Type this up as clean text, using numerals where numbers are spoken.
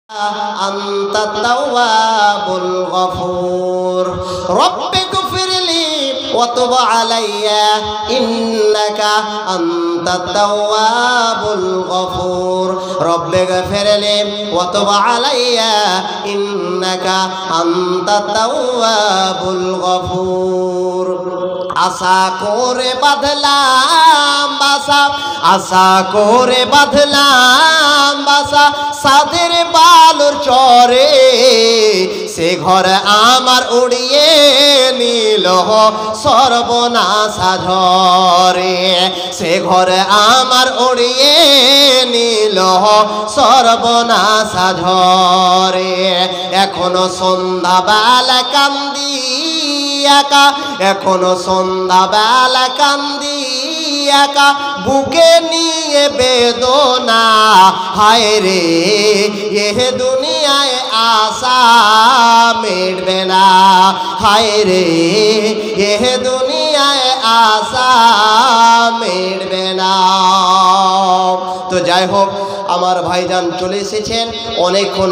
أنت التواب الغفور رب اغفر لي وتب علي إنك أنت التواب الغفور رب اغفر لي وتب علي إنك أنت التواب الغفور আশা করে বাঁধলাম বাসা আশা করে বাঁধলাম বাসা সাদের বালুর চরে সে ঘর আমার উড়িয়ে নিল সর্বনাশা ঝরে সে ঘর আমার উড়িয়ে নিল সর্বনাশা ঝরে এখনো সন্ধ্যাবেলা কান্দি একা এখনো সন্ধ্যাবেলা কান্দি একা বুকে নিয়ে বেদনা হায় রে এ দুনিয়ায় আশা মিটবে না হায় রে এ দুনিয়ায় আশা মিটবে না। তো যাই হোক আমার ভাইজান চলে এসেছেন অনেকক্ষণ।